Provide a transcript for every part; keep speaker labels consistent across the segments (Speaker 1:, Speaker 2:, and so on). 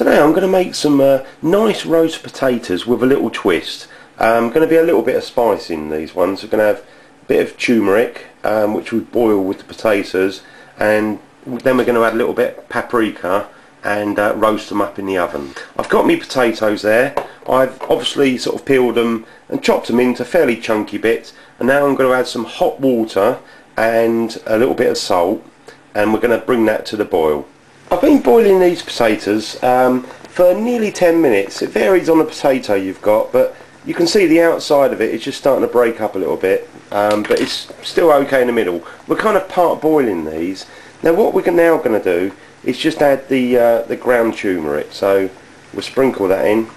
Speaker 1: Today I'm going to make some nice roast potatoes with a little twist. Going to be a little bit of spice in these ones. We're going to have a bit of turmeric, which we boil with the potatoes, and then we're going to add a little bit of paprika and roast them up in the oven. I've got my potatoes there. I've obviously sort of peeled them and chopped them into fairly chunky bits, and now I'm going to add some hot water and a little bit of salt, and we're going to bring that to the boil. I've been boiling these potatoes for nearly 10 minutes. It varies on the potato you've got, but you can see the outside of it is just starting to break up a little bit, but it's still okay in the middle. We're kind of part boiling these. Now what we're now going to do is just add the ground turmeric. So we'll sprinkle that in.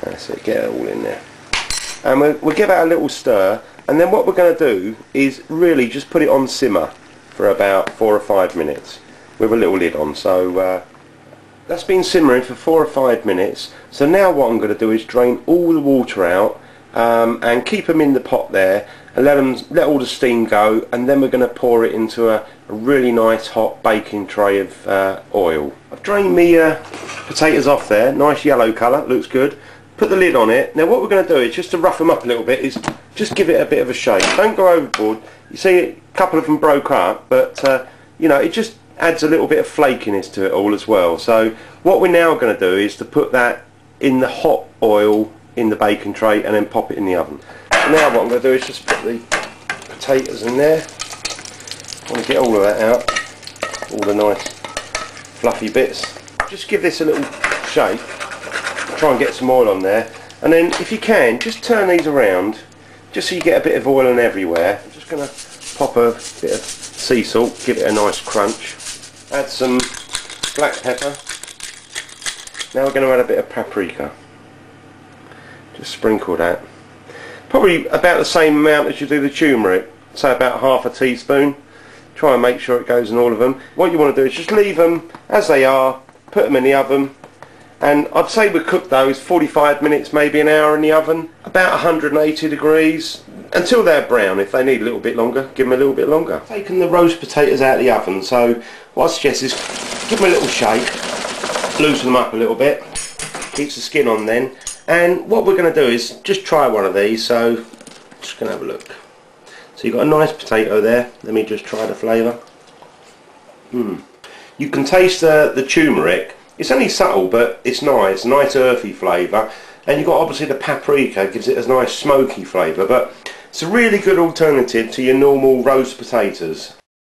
Speaker 1: That's it, get it all in there. And we'll give that a little stir, and then what we're going to do is really just put it on simmer for about 4 or 5 minutes with a little lid on. So that's been simmering for 4 or 5 minutes. So now what I'm going to do is drain all the water out and keep them in the pot there and let all the steam go, and then we're going to pour it into a really nice hot baking tray of oil. I've drained my potatoes off there, nice yellow colour, looks good. Put the lid on it. Now what we're going to do is, just to rough them up a little bit, is just give it a bit of a shake. Don't go overboard. You see a couple of them broke up, but you know, it just adds a little bit of flakiness to it all as well. So what we're now going to do is to put that in the hot oil in the baking tray and then pop it in the oven. So now what I'm going to do is just put the potatoes in there. I want to get all of that out, all the nice fluffy bits. Just give this a little shake, try and get some oil on there, and then if you can, just turn these around just so you get a bit of oil on everywhere. I'm just going to pop a bit of sea salt, give it a nice crunch. Add some black pepper. Now we're going to add a bit of paprika. Just sprinkle that. Probably about the same amount as you do the turmeric, so about half a teaspoon. Try and make sure it goes in all of them. What you want to do is just leave them as they are, put them in the oven, and I'd say we cook those 45 minutes, maybe an hour in the oven, about 180 degrees, until they're brown. If they need a little bit longer, give them a little bit longer. Taking the roast potatoes out of the oven, so what I suggest is give them a little shake, loosen them up a little bit, keeps the skin on then, and what we're going to do is just try one of these. So just going to have a look. So you've got a nice potato there. Let me just try the flavour. You can taste the turmeric. It's only subtle, but it's nice earthy flavour, and you've got obviously the paprika, gives it a nice smoky flavour, but it's a really good alternative to your normal roast potatoes.